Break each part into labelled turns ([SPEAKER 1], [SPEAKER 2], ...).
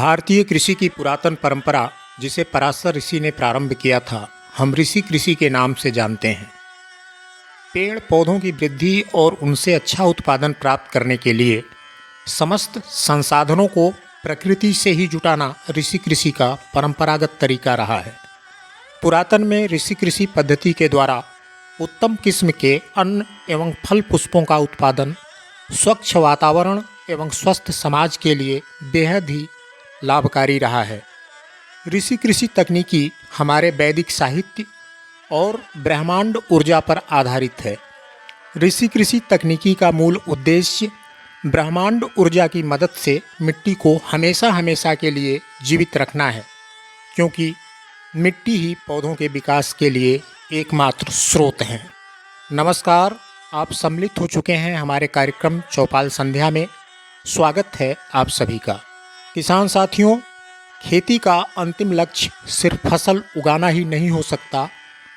[SPEAKER 1] भारतीय कृषि की पुरातन परंपरा, जिसे पराशर ऋषि ने प्रारंभ किया था, हम ऋषि कृषि के नाम से जानते हैं। पेड़ पौधों की वृद्धि और उनसे अच्छा उत्पादन प्राप्त करने के लिए समस्त संसाधनों को प्रकृति से ही जुटाना ऋषि कृषि का परंपरागत तरीका रहा है। पुरातन में ऋषि कृषि पद्धति के द्वारा उत्तम किस्म के अन्न एवं फल पुष्पों का उत्पादन स्वच्छ वातावरण एवं स्वस्थ समाज के लिए बेहद ही लाभकारी रहा है। ऋषि कृषि तकनीकी हमारे वैदिक साहित्य और ब्रह्मांड ऊर्जा पर आधारित है। ऋषि कृषि तकनीकी का मूल उद्देश्य ब्रह्मांड ऊर्जा की मदद से मिट्टी को हमेशा हमेशा के लिए जीवित रखना है, क्योंकि मिट्टी ही पौधों के विकास के लिए एकमात्र स्रोत है। नमस्कार, आप सम्मिलित हो चुके हैं हमारे कार्यक्रम चौपाल संध्या में। स्वागत है आप सभी का। किसान साथियों, खेती का अंतिम लक्ष्य सिर्फ फसल उगाना ही नहीं हो सकता,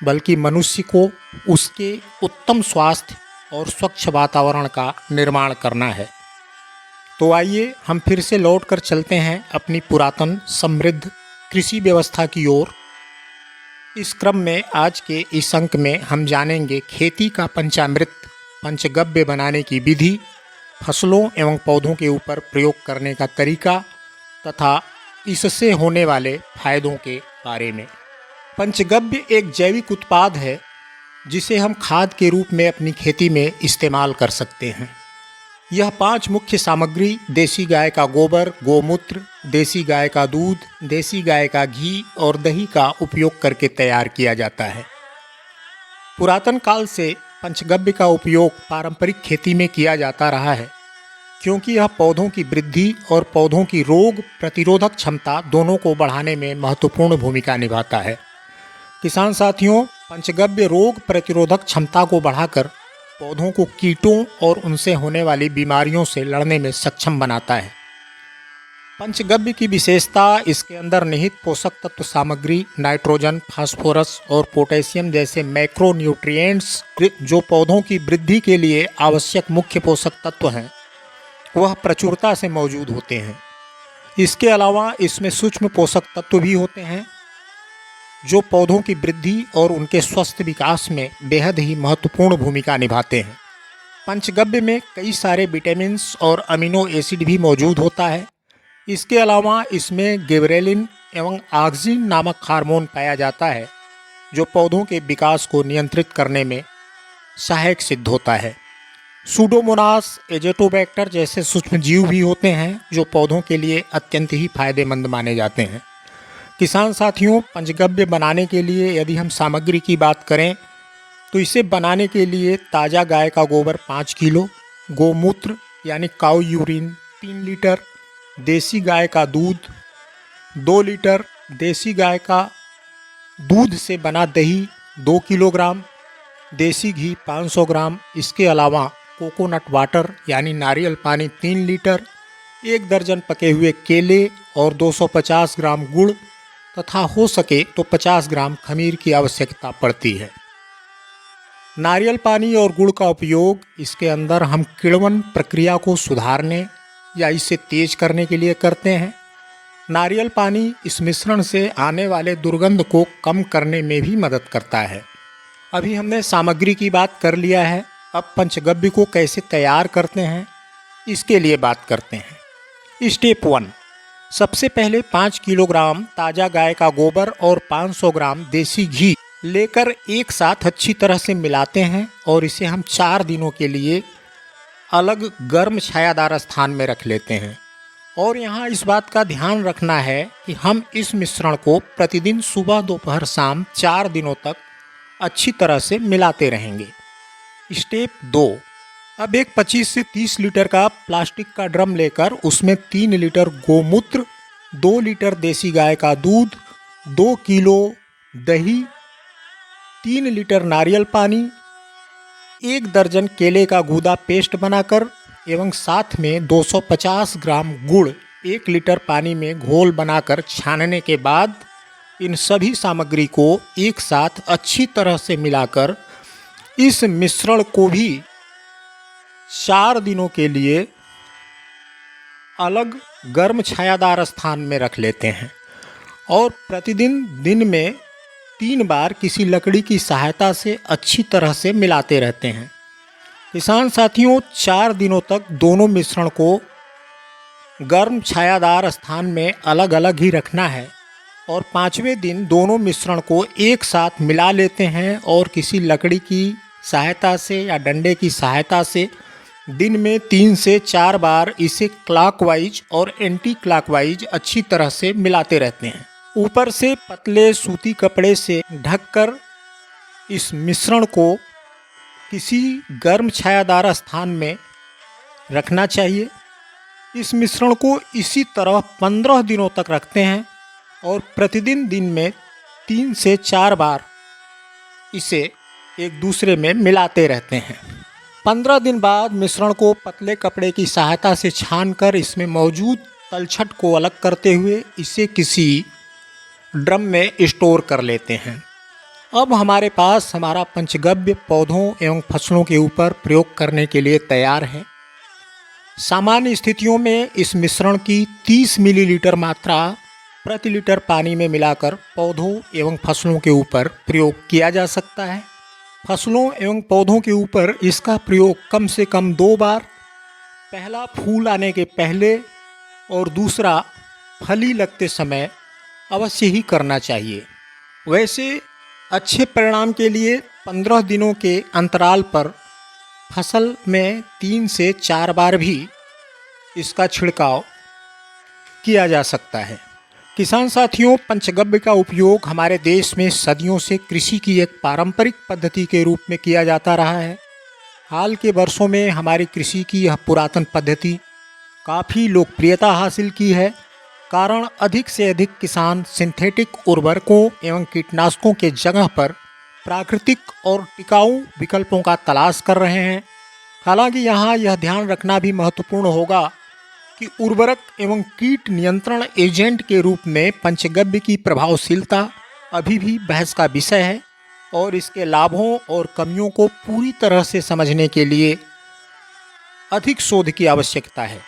[SPEAKER 1] बल्कि मनुष्य को उसके उत्तम स्वास्थ्य और स्वच्छ वातावरण का निर्माण करना है। तो आइए हम फिर से लौट कर चलते हैं अपनी पुरातन समृद्ध कृषि व्यवस्था की ओर। इस क्रम में आज के इस अंक में हम जानेंगे खेती का पंचामृत पंचगव्य बनाने की विधि, फसलों एवं पौधों के ऊपर प्रयोग करने का तरीका तथा इससे होने वाले फायदों के बारे में। पंचगव्य एक जैविक उत्पाद है जिसे हम खाद के रूप में अपनी खेती में इस्तेमाल कर सकते हैं। यह 5 मुख्य सामग्री देसी गाय का गोबर, गोमूत्र, देसी गाय का दूध, देसी गाय का घी और दही का उपयोग करके तैयार किया जाता है। पुरातन काल से पंचगव्य का उपयोग पारंपरिक खेती में किया जाता रहा है, क्योंकि यह पौधों की वृद्धि और पौधों की रोग प्रतिरोधक क्षमता दोनों को बढ़ाने में महत्वपूर्ण भूमिका निभाता है। किसान साथियों, पंचगव्य रोग प्रतिरोधक क्षमता को बढ़ाकर पौधों को कीटों और उनसे होने वाली बीमारियों से लड़ने में सक्षम बनाता है। पंचगव्य की विशेषता इसके अंदर निहित पोषक तत्व सामग्री नाइट्रोजन, फास्फोरस और पोटेशियम जैसे मैक्रो न्यूट्रिएंट्स, जो पौधों की वृद्धि के लिए आवश्यक मुख्य पोषक तत्व हैं, वह प्रचुरता से मौजूद होते हैं। इसके अलावा इसमें सूक्ष्म पोषक तत्व भी होते हैं, जो पौधों की वृद्धि और उनके स्वस्थ विकास में बेहद ही महत्वपूर्ण भूमिका निभाते हैं। पंचगव्य में कई सारे विटामिन्स और अमीनो एसिड भी मौजूद होता है। इसके अलावा इसमें गिबरेलिन एवं ऑक्सिन नामक हार्मोन पाया जाता है, जो पौधों के विकास को नियंत्रित करने में सहायक सिद्ध होता है। सूडोमोनास, एजेटोबैक्टर जैसे सूक्ष्म जीव भी होते हैं, जो पौधों के लिए अत्यंत ही फायदेमंद माने जाते हैं। किसान साथियों, पंचगव्य बनाने के लिए यदि हम सामग्री की बात करें तो इसे बनाने के लिए ताज़ा गाय का गोबर 5 किलो, गोमूत्र यानी काऊ यूरिन 3 लीटर, देसी गाय का दूध 2 लीटर, देसी गाय का दूध से बना दही 2 किलोग्राम, देसी घी 500 ग्राम। इसके अलावा कोकोनट वाटर यानी नारियल पानी 3 लीटर, 1 दर्जन पके हुए केले और 250 ग्राम गुड़ तथा हो सके तो 50 ग्राम खमीर की आवश्यकता पड़ती है। नारियल पानी और गुड़ का उपयोग इसके अंदर हम किण्वन प्रक्रिया को सुधारने या इसे तेज करने के लिए करते हैं। नारियल पानी इस मिश्रण से आने वाले दुर्गंध को कम करने में भी मदद करता है। अभी हमने सामग्री की बात कर लिया है, अब पंचगव्य को कैसे तैयार करते हैं इसके लिए बात करते हैं। स्टेप 1, सबसे पहले 5 किलोग्राम ताज़ा गाय का गोबर और 500 ग्राम देसी घी लेकर एक साथ अच्छी तरह से मिलाते हैं और इसे हम 4 दिनों के लिए अलग गर्म छायादार स्थान में रख लेते हैं। और यहाँ इस बात का ध्यान रखना है कि हम इस मिश्रण को प्रतिदिन सुबह दोपहर शाम 4 दिनों तक अच्छी तरह से मिलाते रहेंगे। स्टेप 2, अब एक 25 से 30 लीटर का प्लास्टिक का ड्रम लेकर उसमें 3 लीटर गोमूत्र, 2 लीटर देसी गाय का दूध, 2 किलो दही, 3 लीटर नारियल पानी, 1 दर्जन केले का गूदा पेस्ट बनाकर एवं साथ में 250 ग्राम गुड़ 1 लीटर पानी में घोल बनाकर छानने के बाद इन सभी सामग्री को एक साथ अच्छी तरह से मिलाकर इस मिश्रण को भी 4 दिनों के लिए अलग गर्म छायादार स्थान में रख लेते हैं और प्रतिदिन दिन में 3 बार किसी लकड़ी की सहायता से अच्छी तरह से मिलाते रहते हैं। किसान साथियों, 4 दिनों तक दोनों मिश्रण को गर्म छायादार स्थान में अलग अलग ही रखना है और 5वें दिन दोनों मिश्रण को एक साथ मिला लेते हैं और किसी लकड़ी की सहायता से या डंडे की सहायता से दिन में 3 से 4 बार इसे क्लॉकवाइज और एंटी क्लॉकवाइज अच्छी तरह से मिलाते रहते हैं। ऊपर से पतले सूती कपड़े से ढककर इस मिश्रण को किसी गर्म छायादार स्थान में रखना चाहिए। इस मिश्रण को इसी तरह 15 दिनों तक रखते हैं और प्रतिदिन दिन में 3 से 4 बार इसे एक दूसरे में मिलाते रहते हैं। 15 दिन बाद मिश्रण को पतले कपड़े की सहायता से छानकर इसमें मौजूद तलछट को अलग करते हुए इसे किसी ड्रम में स्टोर कर लेते हैं। अब हमारे पास हमारा पंचगव्य पौधों एवं फसलों के ऊपर प्रयोग करने के लिए तैयार है। सामान्य स्थितियों में इस मिश्रण की 30 मिलीलीटर मात्रा प्रति लीटर पानी में मिलाकर पौधों एवं फसलों के ऊपर प्रयोग किया जा सकता है। फसलों एवं पौधों के ऊपर इसका प्रयोग कम से कम 2 बार, पहला फूल आने के पहले और दूसरा फली लगते समय अवश्य ही करना चाहिए। वैसे अच्छे परिणाम के लिए 15 दिनों के अंतराल पर फसल में 3 से 4 बार भी इसका छिड़काव किया जा सकता है। किसान साथियों, पंचगव्य का उपयोग हमारे देश में सदियों से कृषि की एक पारंपरिक पद्धति के रूप में किया जाता रहा है। हाल के वर्षों में हमारी कृषि की यह पुरातन पद्धति काफ़ी लोकप्रियता हासिल की है। कारण अधिक से अधिक किसान सिंथेटिक उर्वरकों एवं कीटनाशकों के जगह पर प्राकृतिक और टिकाऊ विकल्पों का तलाश कर रहे हैं। हालांकि यहाँ यह ध्यान रखना भी महत्वपूर्ण होगा कि उर्वरक एवं कीट नियंत्रण एजेंट के रूप में पंचगव्य की प्रभावशीलता अभी भी बहस का विषय है और इसके लाभों और कमियों को पूरी तरह से समझने के लिए अधिक शोध की आवश्यकता है।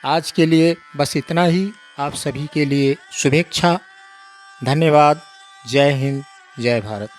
[SPEAKER 1] आज के लिए बस इतना ही। आप सभी के लिए शुभेच्छा। धन्यवाद। जय हिंद, जय भारत।